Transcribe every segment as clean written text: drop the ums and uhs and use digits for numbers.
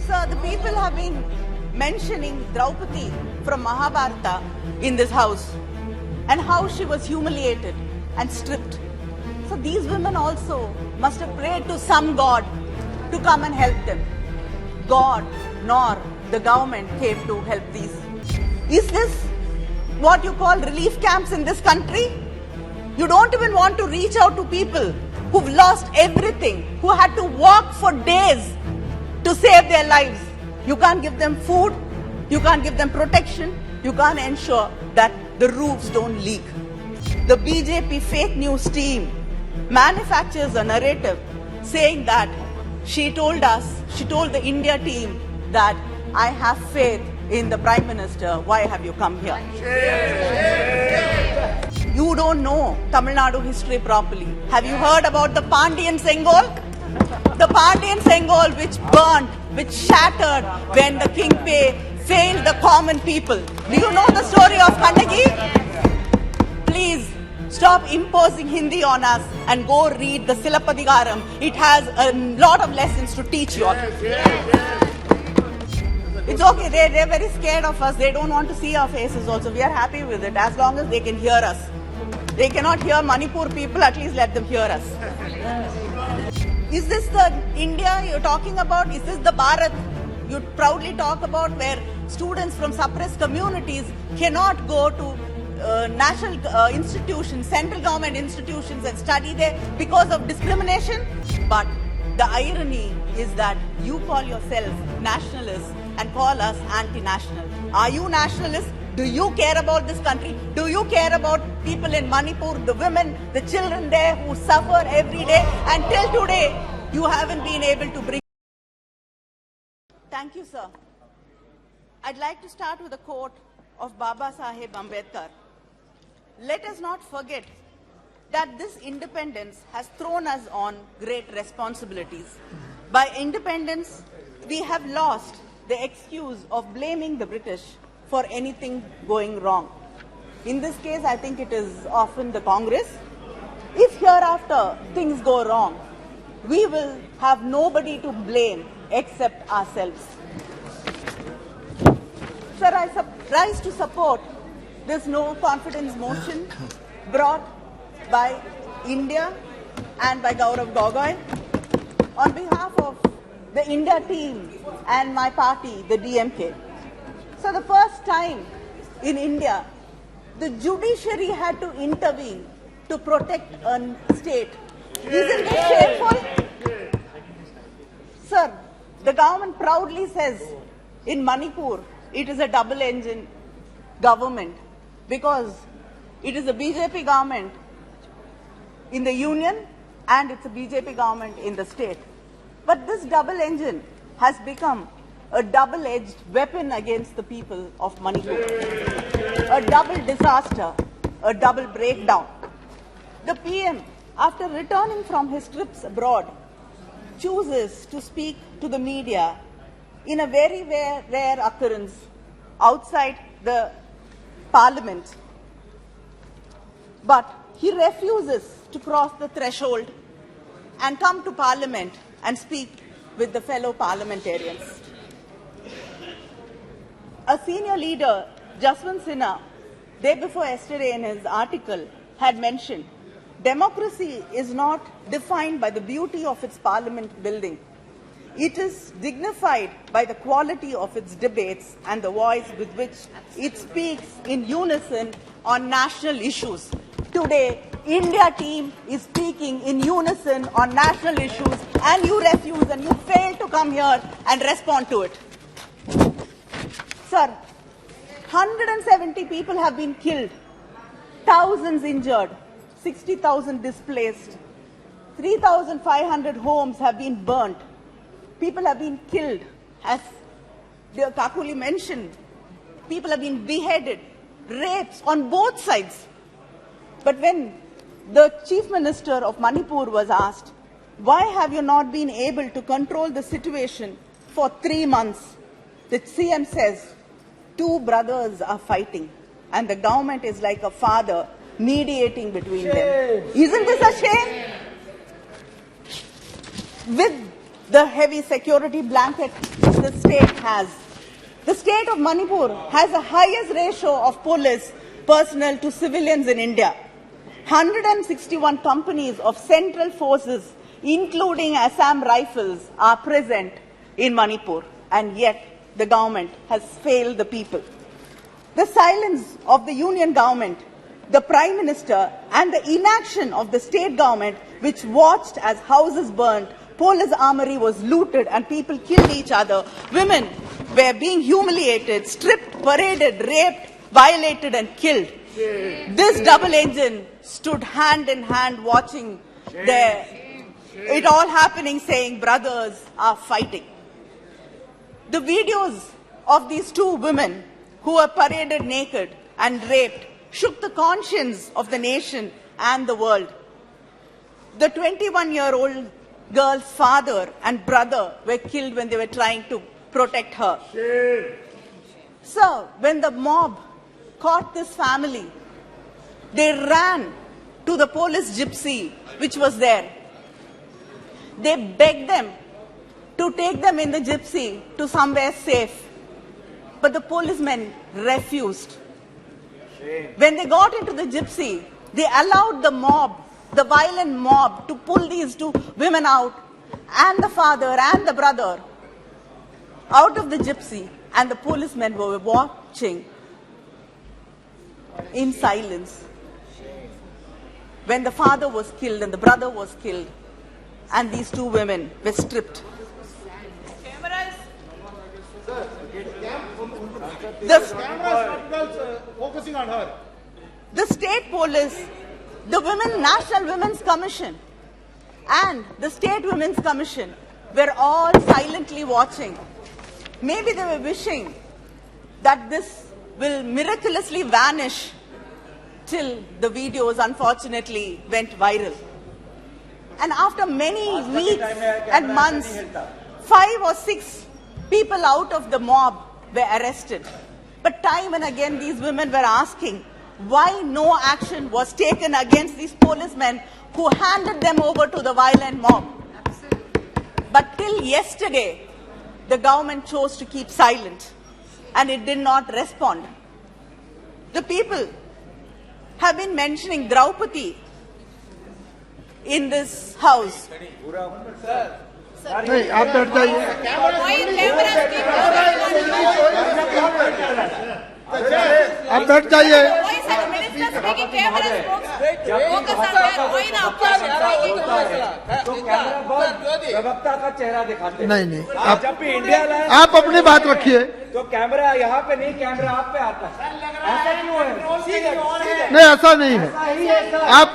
Sir, the people have been mentioning Draupadi from Mahabharata in this house and how she was humiliated and stripped. So these women also must have prayed to some god to come and help them. God nor the government came to help these. Is this what you call relief camps in this country? You don't even want to reach out to people who've lost everything, who had to walk for days to save their lives. You can't give them food, you can't give them protection, you can't ensure that the roofs don't leak. The BJP fake news team manufactures a narrative saying that she told the India team that I have faith in the Prime Minister, why have you come here? You don't know Tamil Nadu history properly. Have you heard about the Pandian Sengol? The Pandian Sengol which burnt, which shattered when the King failed the common people. Do you know the story of Kannagi? Please stop imposing Hindi on us and go read the Silappadigaram. It has a lot of lessons to teach you all. It's okay, they're very scared of us. They don't want to see our faces also. We are happy with it as long as they can hear us. They cannot hear Manipur people, at least let them hear us. Is this the India you're talking about? Is this the Bharat you proudly talk about, where students from suppressed communities cannot go to national institutions, central government institutions and study there because of discrimination? But the irony is that you call yourself nationalists and call us anti-national. Are you nationalists? Do you care about this country? Do you care about people in Manipur, the women, the children there who suffer every day? Until today, you haven't been able to bring. Thank you, sir. I'd like to start with a quote of Baba Saheb Ambedkar. Let us not forget that this independence has thrown us on great responsibilities. By independence, we have lost the excuse of blaming the British for anything going wrong. In this case, I think it is often the Congress. If hereafter things go wrong, we will have nobody to blame except ourselves. Sir, I rise to support this no confidence motion brought by India and by Gaurav Gogoi on behalf of the India team and my party, the DMK. So the first time in India, the judiciary had to intervene to protect a state. Isn't this shameful? Sir, the government proudly says in Manipur, it is a double-engine government because it is a BJP government in the union and it's a BJP government in the state. But this double engine has become a double-edged weapon against the people of Manipur. A double disaster, a double breakdown. The PM, after returning from his trips abroad, chooses to speak to the media in a very rare occurrence outside the parliament. But he refuses to cross the threshold and come to parliament and speak with the fellow parliamentarians. A senior leader, Jaswant Sinha, day before yesterday in his article had mentioned, democracy is not defined by the beauty of its parliament building. It is dignified by the quality of its debates and the voice with which it speaks in unison on national issues. Today, India team is speaking in unison on national issues and you refuse and you fail to come here and respond to it. Sir, 170 people have been killed, thousands injured, 60,000 displaced, 3,500 homes have been burnt. People have been killed, as Kakuli mentioned. People have been beheaded, rapes on both sides. But when the Chief Minister of Manipur was asked, why have you not been able to control the situation for 3 months? The CM says, 2 brothers are fighting and the government is like a father mediating between them. Isn't this a shame? With the heavy security blanket the state has. The state of Manipur has the highest ratio of police personnel to civilians in India. 161 companies of central forces, including Assam Rifles, are present in Manipur, and yet the government has failed the people. The silence of the union government, the Prime Minister, and the inaction of the state government, which watched as houses burned, police armory was looted, and people killed each other. Women were being humiliated, stripped, paraded, raped, violated, and killed. This double engine stood hand in hand watching it all happening, saying brothers are fighting. The videos of these two women who were paraded naked and raped shook the conscience of the nation and the world. The 21-year-old girl's father and brother were killed when they were trying to protect her. So, when the mob caught this family, they ran to the police gypsy which was there. They begged them to take them in the gypsy to somewhere safe. But the policemen refused. When they got into the gypsy, they allowed the mob, the violent mob, to pull these two women out, and the father and the brother, out of the gypsy, and the policemen were watching in silence when the father was killed and the brother was killed and these two women were stripped. Focusing on her. The state police, the National Women's Commission and the State Women's Commission were all silently watching. Maybe they were wishing that this will miraculously vanish till the videos unfortunately went viral. And after many weeks and months, 5 or 6 people out of the mob were arrested. But time and again these women were asking why no action was taken against these policemen who handed them over to the violent mob. But till yesterday, the government chose to keep silent and it did not respond. The people have been mentioning Draupadi in this house. नहीं आप बैठ जाइए आप बैठ जाइए प्रवक्ता का चेहरा दिखाते नहीं नहीं आप जब भी इंडिया लाए आप अपनी बात रखिए तो कैमरा यहाँ पे नहीं, कैमरा आप पे आता है। ऐसा क्यों है? नहीं ऐसा नहीं है आप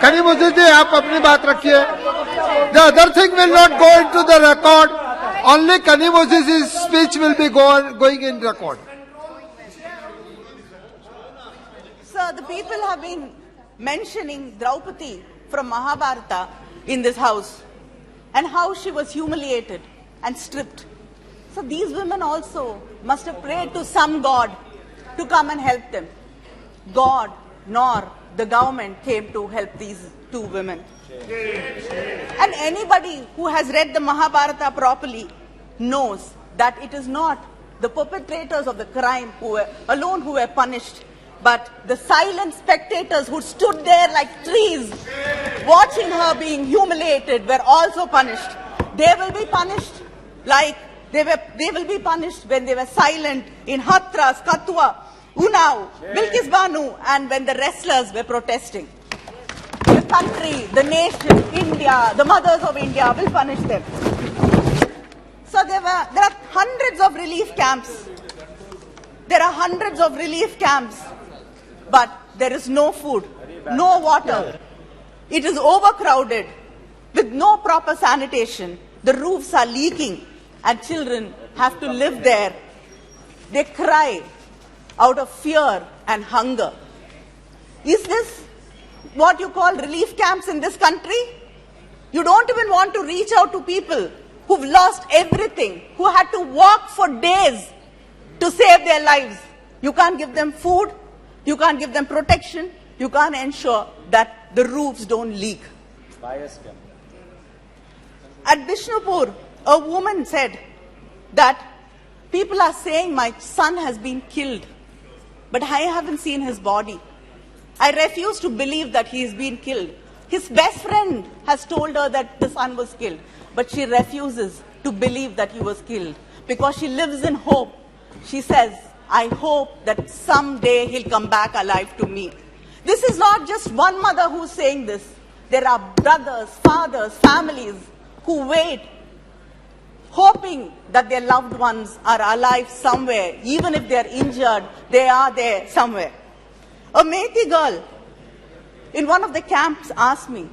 करीम मुझे जी आप अपनी बात रखिए the other thing will not go into the record only Karim Moses' speech will be going in record. Sir, the people have been mentioning Draupadi from Mahabharata in this house and how she was humiliated and stripped. So these women also must have prayed to some god to come and help them. God nor the government came to help these two women. And anybody who has read the Mahabharata properly knows that it is not the perpetrators of the crime who were punished, but the silent spectators who stood there like trees watching her being humiliated were also punished. They will be punished like they will be punished when they were silent in Hathras, Kathua, Unnao, Bilkis Banu, and when the wrestlers were protesting. The country, the nation, India, the mothers of India will punish them. So there are hundreds of relief camps. There are hundreds of relief camps, but there is no food, no water. It is overcrowded with no proper sanitation. The roofs are leaking and children have to live there. They cry out of fear and hunger. Is this what you call relief camps in this country? You don't even want to reach out to people who've lost everything, who had to walk for days to save their lives. You can't give them food, you can't give them protection, you can't ensure that the roofs don't leak. At Bishnupur, a woman said that people are saying my son has been killed, but I haven't seen his body. I refuse to believe that he has been killed. His best friend has told her that the son was killed, but she refuses to believe that he was killed because she lives in hope. She says, I hope that someday he'll come back alive to me. This is not just one mother who's saying this. There are brothers, fathers, families who wait, hoping that their loved ones are alive somewhere. Even if they're injured, they are there somewhere. A Methi girl in one of the camps asked me,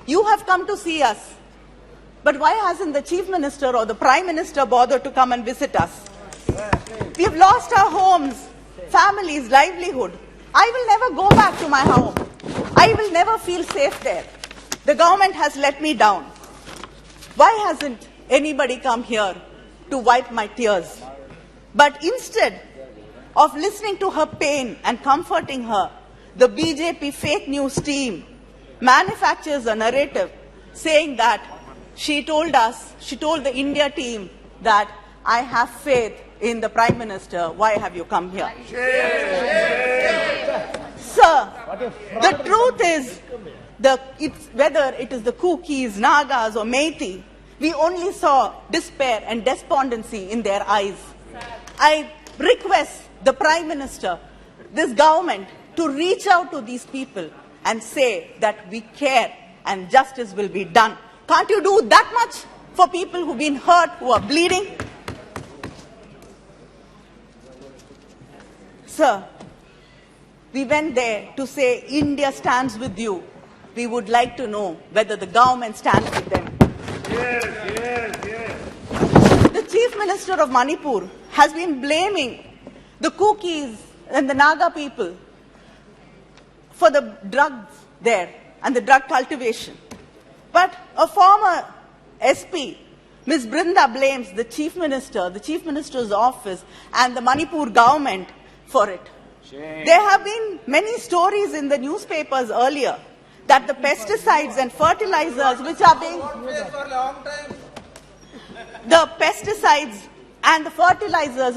you have come to see us, but why hasn't the Chief Minister or the Prime Minister bothered to come and visit us? We have lost our homes, families, livelihood. I will never go back to my home. I will never feel safe there. The government has let me down. Why hasn't anybody come here to wipe my tears? But instead of listening to her pain and comforting her, the BJP fake news team manufactures a narrative saying that she told the India team that I have faith in the Prime Minister. Why have you come here? Sir, the truth is, whether it is the Kukis, Nagas or Methi, we only saw despair and despondency in their eyes. I request the Prime Minister, this government, to reach out to these people and say that we care and justice will be done. Can't you do that much for people who've been hurt, who are bleeding? Sir, we went there to say India stands with you. We would like to know whether the government stands with them. The Chief Minister of Manipur has been blaming the Kukis and the Naga people for the drugs there and the drug cultivation. But a former SP, Ms. Brinda, blames the Chief Minister, the Chief Minister's office and the Manipur government for it. There have been many stories in the newspapers earlier that the pesticides and fertilizers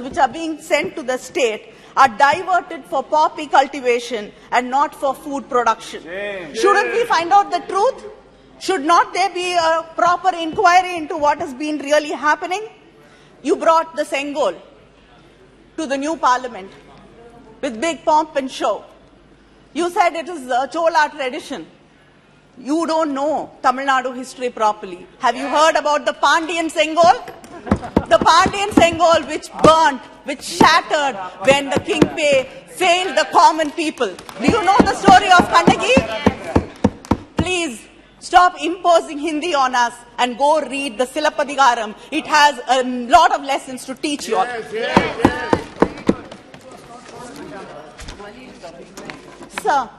which are being sent to the state are diverted for poppy cultivation and not for food production. Shouldn't we find out the truth? Should not there be a proper inquiry into what has been really happening? You brought the Sengol to the new parliament with big pomp and show. You said it is a Chola tradition. You don't know Tamil Nadu history properly. Have you heard about the Pandian Sengol? The Pandian Sengol which burnt, which shattered when the King failed the common people. Do you know the story of Kannagi? Please stop imposing Hindi on us and go read the Silappadigaram. It has a lot of lessons to teach you all. Sir,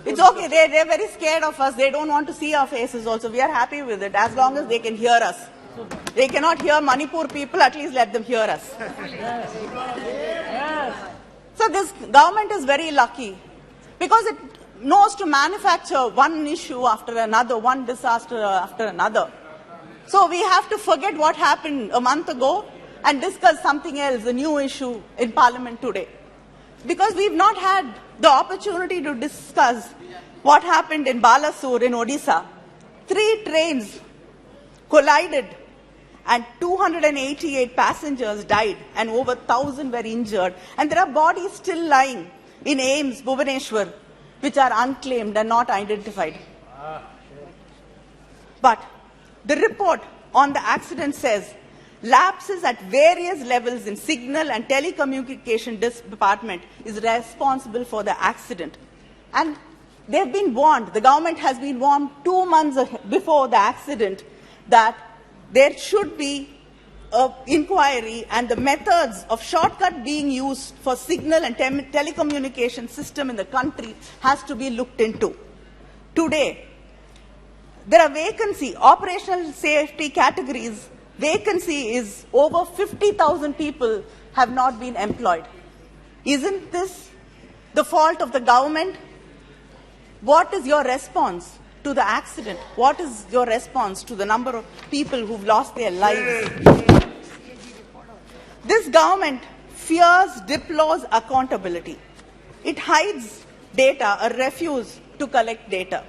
it's okay. They're very scared of us. They don't want to see our faces also. We are happy with it as long as they can hear us. They cannot hear Manipur people, at least let them hear us. So this government is very lucky because it knows to manufacture one issue after another, one disaster after another. So we have to forget what happened a month ago and discuss something else, a new issue in Parliament today. Because we've not had the opportunity to discuss what happened in Balasore in Odisha. 3 trains collided and 288 passengers died and over 1,000 were injured. And there are bodies still lying in Ames, Bhubaneswar, which are unclaimed and not identified. But the report on the accident says lapses at various levels in signal and telecommunication department is responsible for the accident. And they've been warned, the government has been warned 2 months before the accident that there should be an inquiry and the methods of shortcut being used for signal and telecommunication system in the country has to be looked into. Today, there are vacancy, operational safety categories. Vacancy is over 50,000 people have not been employed. Isn't this the fault of the government? What is your response to the accident? What is your response to the number of people who've lost their lives? This government fears, deplores accountability. It hides data or refuses to collect data.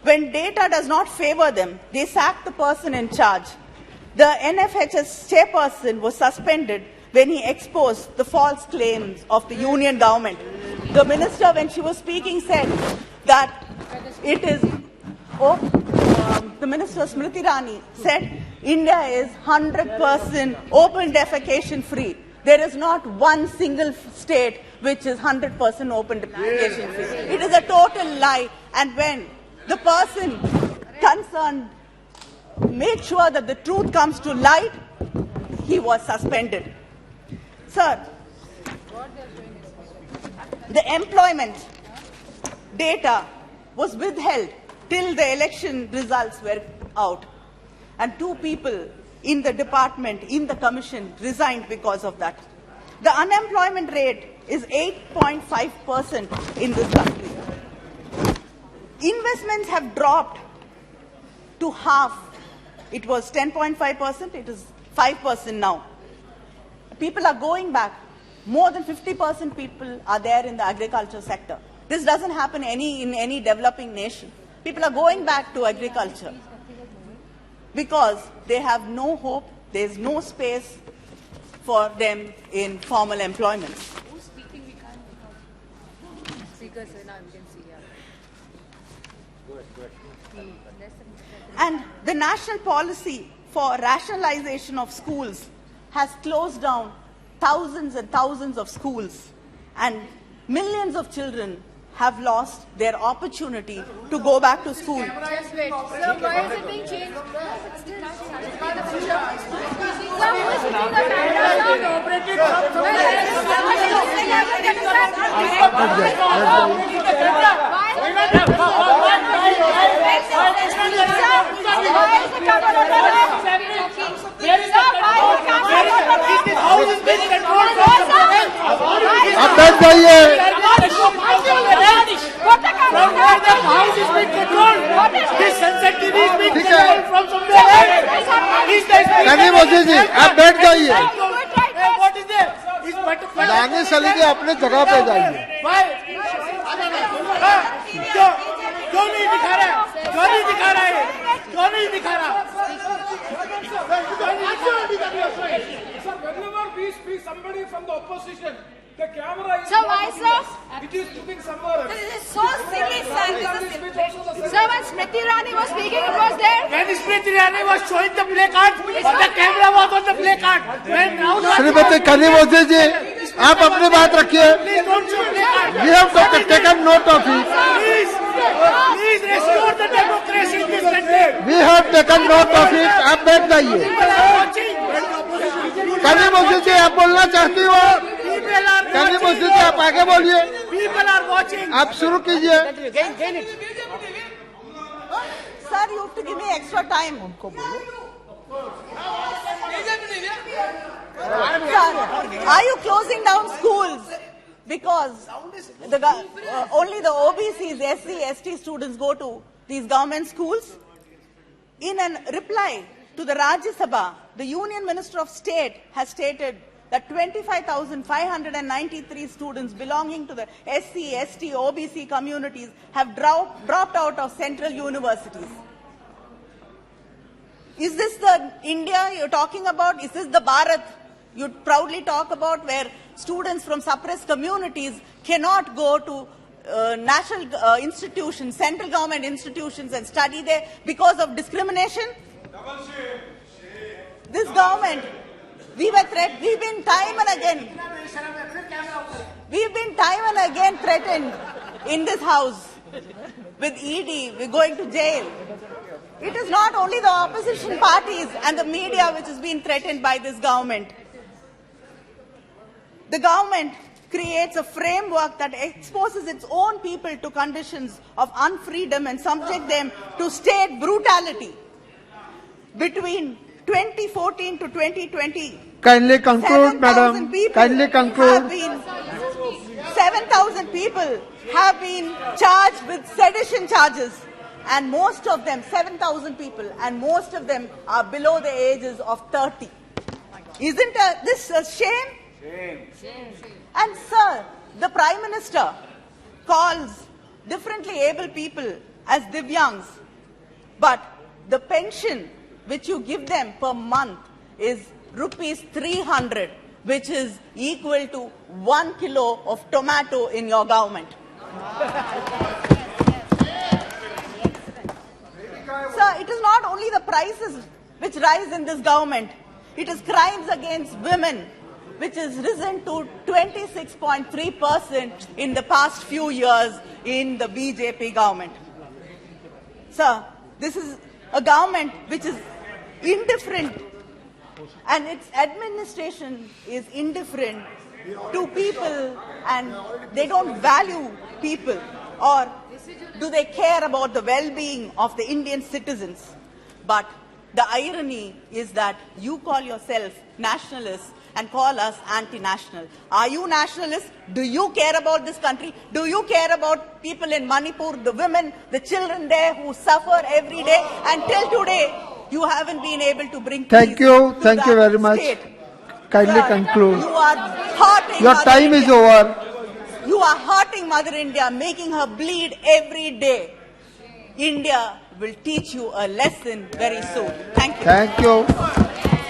When data does not favor them, they sack the person in charge. The NFHS chairperson was suspended when he exposed the false claims of the union government. The minister, when she was speaking, said that it is, the minister Smriti Irani said India is 100% open defecation free. There is not one single state which is 100% open defecation free. It is a total lie. And when the person concerned made sure that the truth comes to light, he was suspended. Sir, the employment data was withheld till the election results were out. And 2 people in the department, in the commission, resigned because of that. The unemployment rate is 8.5% in this country. Investments have dropped to half. It was 10.5%, it is 5% now. People are going back. More than 50% people are there in the agriculture sector. This doesn't happen in any developing nation. People are going back to agriculture because they have no hope, there's no space for them in formal employment. Who's speaking? We can't. Speakers, now we can see. And the national policy for rationalization of schools has closed down thousands and thousands of schools, and millions of children have lost their opportunity to go back to school. Just wait. So why is it being changed? आप बैठ जाइए। कनी मोदी जी आप बैठ जाइए। लाने सलीके अपने जगह पे जाइए। क्यों नहीं दिखा रहा है? क्यों नहीं दिखा रहा है? क्यों नहीं दिखा रहा? Sir, whenever we speak somebody from the opposition, the camera is So why, sir? it is looking somewhere else. This is so silly, sir. This speech also the same. Sir, when Smriti Irani was speaking, it was there. When Smriti Irani was showing the play card, the camera was on the play card. When Rahul Gandhi Shrimati कनी मोदी जी आप अपनी बात रखिए। please don't show play card. We have taken note of it. Please restore the democracy in this country. We have taken note of it. आप बैठ जाइए। People are watching. कनी मोदी जी आप बोलना चाहती हो? People are कनी मोदी जी आप watching. आगे बोलिए। People are watching. आप शुरू कीजिए। Sir, you have to give me extra time. Sir, are you closing down schools? Because only the OBCs, SC, ST students go to these government schools? In a reply to the Rajya Sabha, the Union Minister of State has stated that 25,593 students belonging to the SC, ST, OBC communities have dropped out of central universities. Is this the India you're talking about? Is this the Bharat you proudly talk about, where students from suppressed communities cannot go to national institutions, central government institutions and study there because of discrimination? This government, we've been time and again threatened in this house with ED, we're going to jail. It is not only the opposition parties and the media which is being threatened by this government. The government creates a framework that exposes its own people to conditions of unfreedom and subject them to state brutality. Between 2014 to 2020, Kindly conclude, madam. Kindly conclude. 7,000 people have been charged with sedition charges. and most of them, 7,000 people, and most of them are below the ages of 30. Isn't this a shame? Shame. And sir, the Prime Minister calls differently able people as Divyangs, but the pension which you give them per month is rupees 300, which is equal to 1 kilo of tomato in your government. Sir, it is not only the prices which rise in this government, it is crimes against women, which has risen to 26.3% in the past few years in the BJP government. Sir, this is a government which is indifferent, and its administration is indifferent to people, and they don't value people, or do they care about the well-being of the Indian citizens? But the irony is that you call yourself nationalists and call us anti-national. Are you nationalists? Do you care about this country? Do you care about people in Manipur, the women, the children there who suffer every day? Until today, you haven't been able to bring peace. Thank you. To Thank you that very much. state. Kindly Sir, conclude. You are hurting Your Mother time is India. over. You are hurting Mother India, making her bleed every day. India will teach you a lesson very soon. Thank you. Thank you.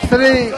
Sri